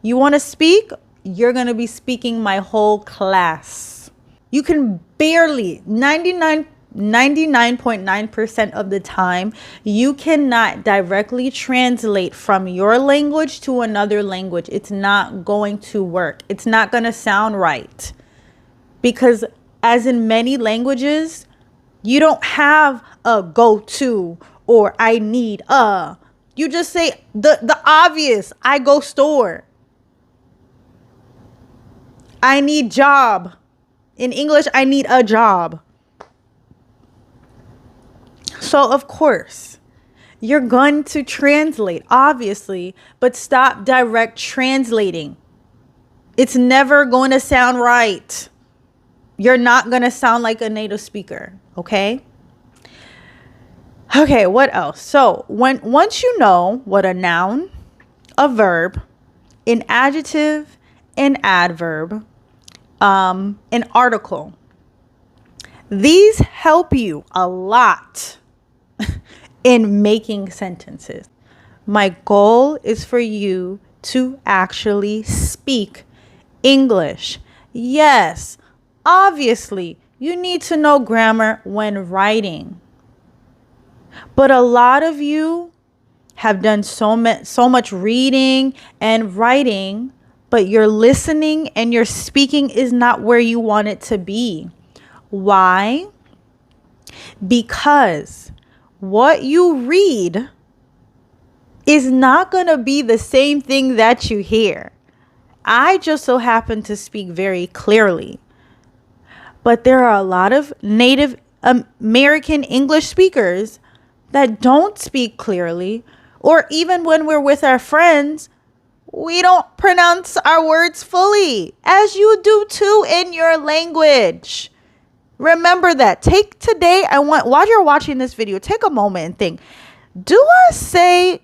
You want to speak? You're going to be speaking my whole class. You can barely, 99.9% of the time, you cannot directly translate from your language to another language. It's not going to work. It's not going to sound right. Because as in many languages, you don't have a go-to or I need a. You just say the obvious. I go store. I need job. In English, I need a job. So, of course, you're going to translate, obviously, but stop direct translating. It's never going to sound right. You're not going to sound like a native speaker, okay? Okay, what else? So, once you know what a noun, a verb, an adjective, an adverb, an article, these help you a lot in making sentences. My goal is for you to actually speak English. Yes, obviously, you need to know grammar when writing. But a lot of you have done so much reading and writing, but your listening and your speaking is not where you want it to be. Why? Because what you read is not going to be the same thing that you hear. I just so happen to speak very clearly, but there are a lot of native American English speakers that don't speak clearly, or even when we're with our friends, we don't pronounce our words fully, as you do too in your language. Remember that. Take today, while you're watching this video, take a moment and think, do I say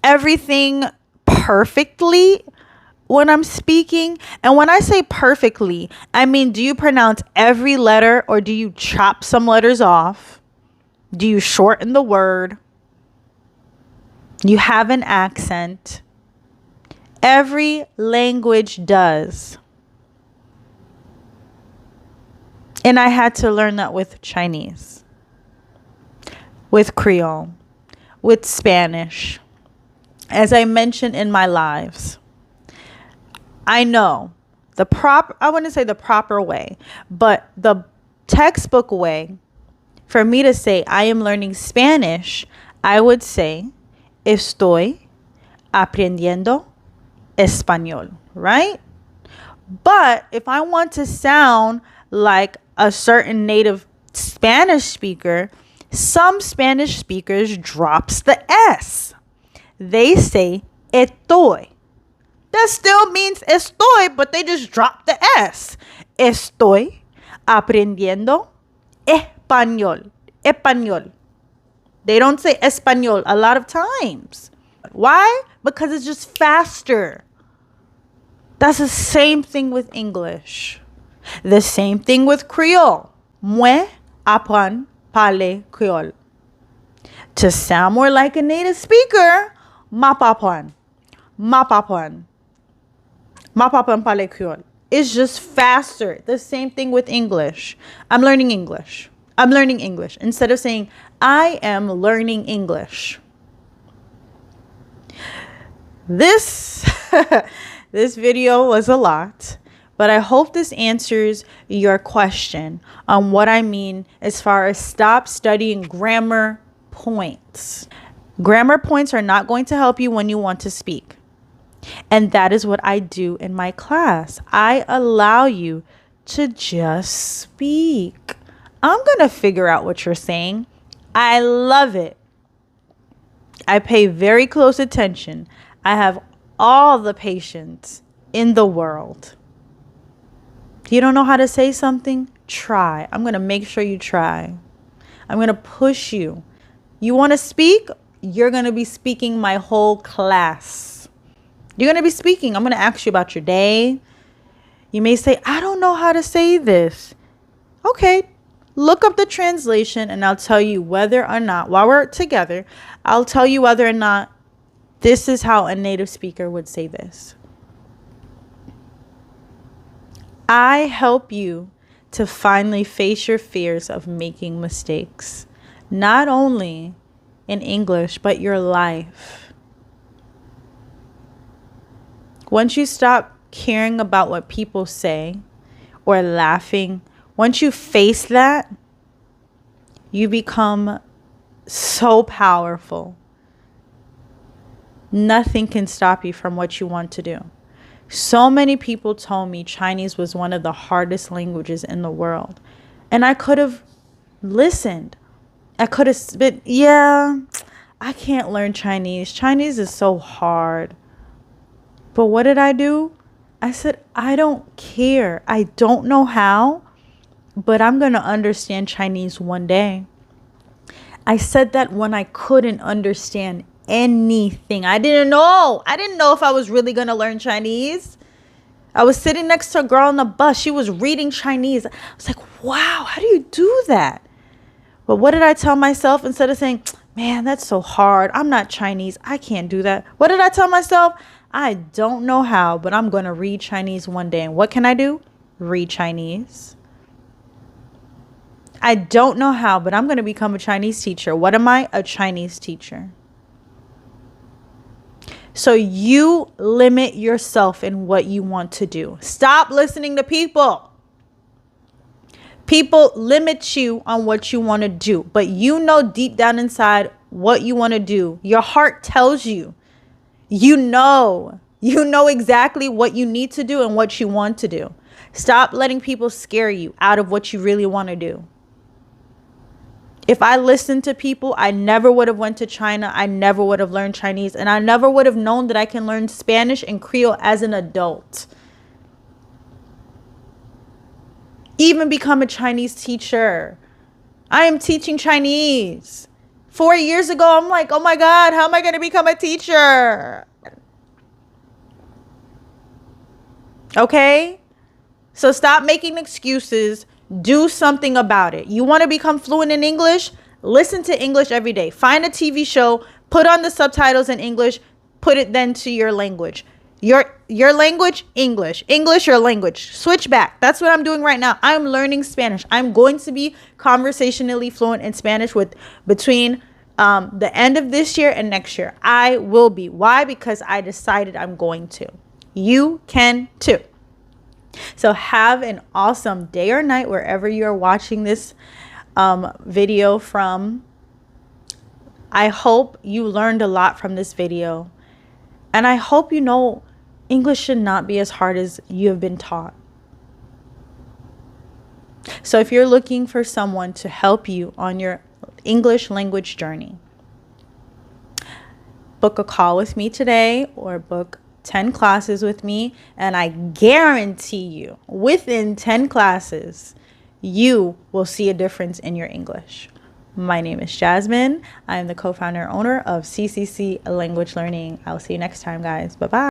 everything perfectly when I'm speaking? And when I say perfectly, I mean, do you pronounce every letter or do you chop some letters off? Do you shorten the word? You have an accent. Every language does. And I had to learn that with Chinese, with Creole, with Spanish. As I mentioned in my lives, I know I wouldn't say the proper way, but the textbook way for me to say I am learning Spanish, I would say estoy aprendiendo español, right? But if I want to sound like a certain native Spanish speaker, some Spanish speakers drops the S. They say estoy. That still means estoy, but they just drop the S. Estoy aprendiendo español. Español. They don't say español a lot of times. Why? Because it's just faster. That's the same thing with English. The same thing with Creole. Moi apprends parler Creole. To sound more like a native speaker, m'apprends. M'apprends. M'apprends parler Creole. It's just faster. The same thing with English. I'm learning English. I'm learning English. Instead of saying, I am learning English. This video was a lot, but I hope this answers your question on what I mean as far as stop studying grammar points. Grammar points are not going to help you when you want to speak. And that is what I do in my class. I allow you to just speak. I'm going to figure out what you're saying. I love it. I pay very close attention. I have all the patience in the world. You don't know how to say something? Try. I'm going to make sure you try. I'm going to push you. You want to speak? You're going to be speaking my whole class. You're going to be speaking. I'm going to ask you about your day. You may say, I don't know how to say this. Okay. Look up the translation and I'll tell you whether or not, while we're together, I'll tell you whether or not this is how a native speaker would say this. I help you to finally face your fears of making mistakes, not only in English, but your life. Once you stop caring about what people say or laughing, once you face that, you become so powerful. Nothing can stop you from what you want to do. So many people told me Chinese was one of the hardest languages in the world. And I could have listened. I could have been, yeah, I can't learn Chinese. Chinese is so hard. But what did I do? I said, I don't care. I don't know how, but I'm going to understand Chinese one day. I said that when I couldn't understand anything. I didn't know if I was really going to learn Chinese. I was sitting next to a girl on the bus. She was reading Chinese. I was like, wow, how do you do that? But what did I tell myself? Instead of saying, man, that's so hard, I'm not Chinese, I can't do that, what did I tell myself? I don't know how, but I'm going to read Chinese one day. And what can I do? Read Chinese. I don't know how, but I'm going to become a Chinese teacher. What am I? A Chinese teacher. So you limit yourself in what you want to do. Stop listening to people. People limit you on what you want to do, but you know deep down inside what you want to do. Your heart tells you. You know exactly what you need to do and what you want to do. Stop letting people scare you out of what you really want to do. If I listened to people, I never would have went to China. I never would have learned Chinese. And I never would have known that I can learn Spanish and Creole as an adult. Even become a Chinese teacher. I am teaching Chinese. 4 years ago, I'm like, oh my God, how am I going to become a teacher? Okay? So stop making excuses. Do something about it. You want to become fluent in English? Listen to English every day. Find a TV show, put on the subtitles in English, put it then to your language. Your language, English. English, your language. Switch back. That's what I'm doing right now. I'm learning Spanish. I'm going to be conversationally fluent in Spanish between the end of this year and next year. I will be. Why? Because I decided I'm going to. You can too. So have an awesome day or night wherever you're watching this video from. I hope you learned a lot from this video. And I hope you know English should not be as hard as you have been taught. So if you're looking for someone to help you on your English language journey, book a call with me today or book 10 classes with me, and I guarantee you within 10 classes you will see a difference in your English. My name is Jasmine. I am the co-founder and owner of CCC Language Learning. I'll see you next time, guys. Bye-bye.